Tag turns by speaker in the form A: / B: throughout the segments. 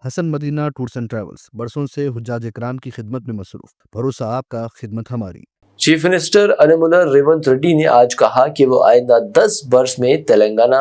A: Hasan Madina tours and travels बरसों से हुज्जाज इकराम की खिदमत में मसरूफ। भरोसा आपका, खिदमत हमारी।
B: चीफ मिनिस्टर अनमुला रेवंत रेड्डी ने आज कहा कि वो आइंदा 10 वर्ष में तेलंगाना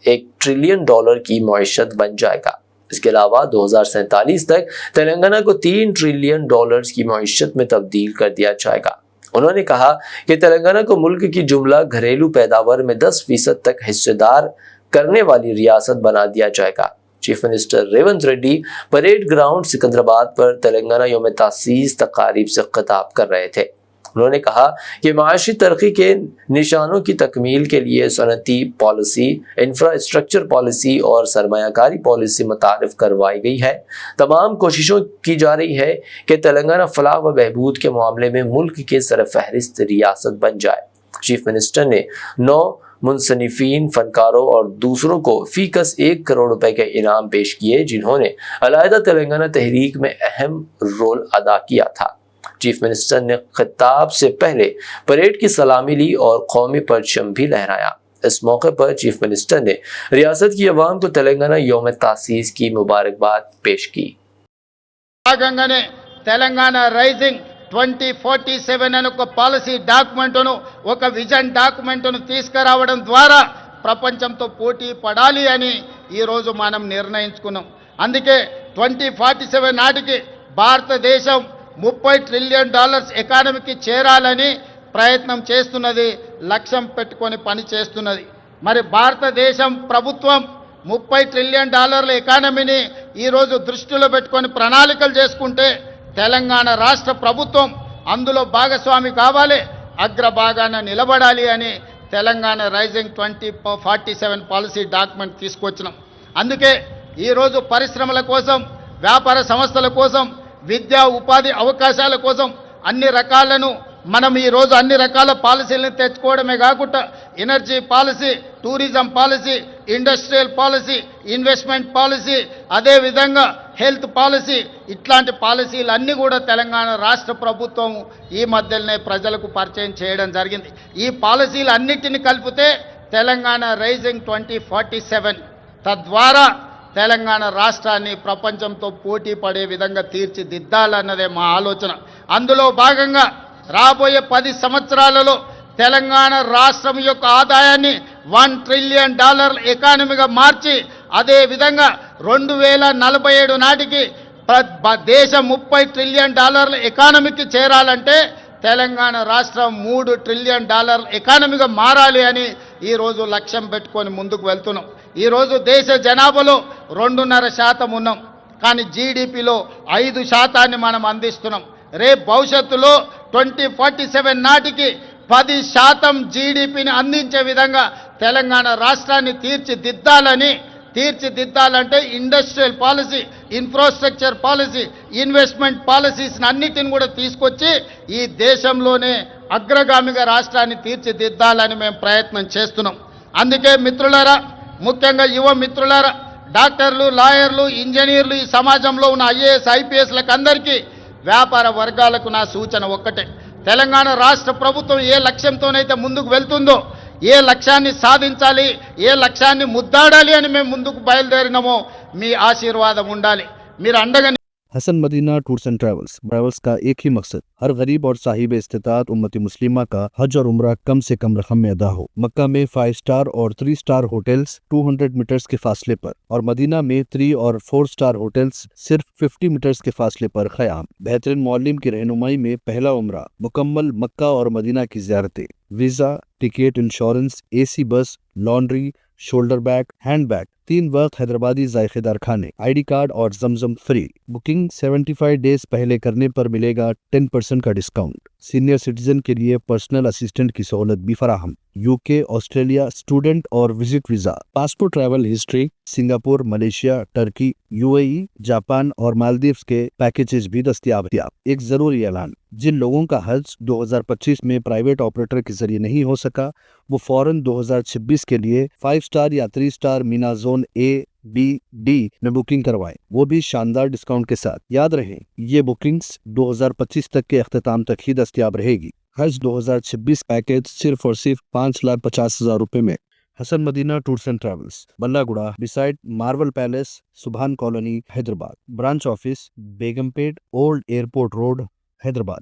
B: $1 ट्रिलियन की मईशत बन जाएगा। इसके अलावा 2047 तक तेलंगाना को $3 ट्रिलियन की मईशत में तब्दील कर दिया जाएगा। उन्होंने कहा कि तेलंगाना को मुल्क की जुमला घरेलू पैदावार में 10% तक हिस्सेदार करने वाली रियासत बना दिया जाएगा। Chief minister Revanth Reddy parade ground Secunderabad पर तेलंगाना यौम तासीस तकारीब से खिताब कर रहे थे। उन्होंने कहा कि माशी तरक्की के निशानों की तकमील के लिए सनती पॉलिसी, इंफ्रास्ट्रक्चर पॉलिसी और सरमायाकारी पॉलिसी मुतारिफ करवाई गई है। तमाम कोशिशों की जा रही है कि तेलंगाना फलाह व बहबूद के मामले में मुल्क के सरफहरिस्त रियासत बन जाए। चीफ मिनिस्टर ने 9 मुंसनिफीन, फनकारों और दूसरों को फीकस $1 करोड़ के इनाम पेश किए, जिन्होंने अलहदा तेलंगाना तहरीक में अहम रोल अदा किया था। चीफ मिनिस्टर ने खिताब से पहले परेड की सलामी ली और कौमी परचम भी लहराया। इस मौके पर चीफ मिनिस्टर ने रियासत की अवाम को तेलंगाना यौम तासीस की मुबारकबाद पेश की।
C: तेलंगाना राइजिंग 2047 అనే ఒక పాలసీ డాక్యుమెంట్ను, ఒక విజన్ డాక్యుమెంట్ను తీసుకురావడం ద్వారా ప్రపంచంతో పోటీ పడాలి అని ఈ రోజు మనం నిర్ణయించుకున్నాం. అందుకే 2047 నాటికి భారతదేశం $30 ట్రిలియన్ ఎకానమీకి చేరాలని ప్రయత్నం చేస్తున్నది, లక్ష్యం పెట్టుకొని పని చేస్తున్నది. మరి భారతదేశం ప్రభుత్వం $30 ట్రిలియన్ ఎకానమీని ఈ రోజు దృష్టిలో పెట్టుకొని ప్రణాళికలు చేసుకుంటే తెలంగాణ రాష్ట్ర ప్రభుత్వం అందులో భాగస్వామి కావాలి, అగ్రభాగాన నిలబడాలి అని తెలంగాణ రైజింగ్ 2047 పాలసీ డాక్యుమెంట్ తీసుకొచ్చినాం. అందుకే ఈరోజు పరిశ్రమల కోసం, వ్యాపార సంస్థల కోసం, విద్యా ఉపాధి అవకాశాల కోసం అన్ని రకాలను మనం ఈరోజు అన్ని రకాల పాలసీలను తెచ్చుకోవడమే కాకుండా energy policy, tourism policy, industrial policy, investment policy, అదేవిధంగా హెల్త్ పాలసీ, ఇట్లాంటి పాలసీలన్నీ కూడా తెలంగాణ రాష్ట్ర ప్రభుత్వం ఈ మధ్యలోనే ప్రజలకు పరిచయం చేయడం జరిగింది. ఈ పాలసీలన్నిటిని కలిపితే తెలంగాణ రైజింగ్ 2047 తద్వారా తెలంగాణ రాష్ట్రాన్ని ప్రపంచంతో పోటీ పడే విధంగా తీర్చిదిద్దాలన్నదే మా ఆలోచన. అందులో భాగంగా రాబోయే 10 సంవత్సరాలలో తెలంగాణ రాష్ట్రం యొక్క ఆదాయాన్ని $1 ట్రిలియన్ ఎకానమీగా మార్చి, అదే విధంగా 2047 నాటికి దేశం $30 ట్రిలియన్ ఎకానమీకి చేరాలంటే తెలంగాణ రాష్ట్రం $3 ట్రిలియన్ ఎకానమీగా మారాలి అని ఈరోజు లక్ష్యం పెట్టుకొని ముందుకు వెళ్తున్నాం. ఈరోజు దేశ జనాభాలో 2.5% ఉన్నాం, కానీ జీడిపిలో 5% మనం అందిస్తున్నాం. రేపు భవిష్యత్తులో 2047 నాటికి 10% జీడిపిని అందించే విధంగా తెలంగాణ రాష్ట్రాన్ని తీర్చిదిద్దాలంటే industrial policy, infrastructure policy, investment policies అన్నిటిని కూడా తీసుకొచ్చి ఈ దేశంలోనే అగ్రగామిగా రాష్ట్రాన్ని తీర్చిదిద్దాలని మేము ప్రయత్నం చేస్తున్నాం. అందుకే మిత్రులారా, ముఖ్యంగా యువ మిత్రులారా, డాక్టర్లు, లాయర్లు, ఇంజనీర్లు, ఈ సమాజంలో ఉన్న ఐఏఎస్, ఐపీఎస్లకు అందరికీ, వ్యాపార వర్గాలకు నా సూచన ఒక్కటే: తెలంగాణ రాష్ట్ర ప్రభుత్వం ఏ లక్ష్యంతోనైతే ముందుకు వెళ్తుందో, ఏ లక్ష్యాన్ని సాధించాలి, ఏ లక్ష్యాన్ని ముద్దాడాలి అని మేము ముందుకు బయలుదేరినామో మీ ఆశీర్వాదం ఉండాలి, మీరు అండగా।
A: Hasan Madina tours and travels का एक ही मकसद, हर गरीब और साहिब इस्तिताअत उम्मती मुस्लिमा का हज और उम्रा कम से कम रकम में अदा हो। मक्का में 5 स्टार और 3 स्टार होटल्स 200 मीटर्स के फासले पर और मदीना में 3 और 4 स्टार होटल्स सिर्फ 50 मीटर्स के फासले पर क़याम। बेहतरीन मौलिम की रहनुमाई में पहला उम्रा, मुकम्मल मक्का और मदीना की ज़ियारतें, वीज़ा, टिकट, इंश्योरेंस, AC बस, laundry, shoulder bag, hand bag, 3 वक्त हैदराबादी जायकेदार खाने, ID कार्ड और जमजम फ्री। बुकिंग 75 डेज पहले करने पर मिलेगा 10% का डिस्काउंट। सीनियर सिटीजन के लिए पर्सनल असिस्टेंट की सहूलत भी फराहम। UK, ऑस्ट्रेलिया स्टूडेंट और visit visa, passport, travel history, Singapore, Malaysia, Turkey, UAE, Japan और मालदीव्स के पैकेजेस भी दस्तयाब। एक जरूरी ऐलान: जिन लोगों का हज 2025 में प्राइवेट ऑपरेटर के जरिए नहीं हो सका, वो फौरन 2026 के लिए 5 स्टार या 3 star Meena zone A, B, D में बुकिंग करवाएं, वो भी शानदार डिस्काउंट के साथ। याद रहे, ये बुकिंग्स 2025 तक के अख्ताम तक ही दस्तयाब रहेगी। हज 2026 पैकेज सिर्फ और सिर्फ 5,50,000 रुपए में Hassan Madina Tours and Travels, Ballaguda, beside Marvel Palace, Subhan Colony, Hyderabad. Branch office, Begumpet, Old Airport Road, Hyderabad.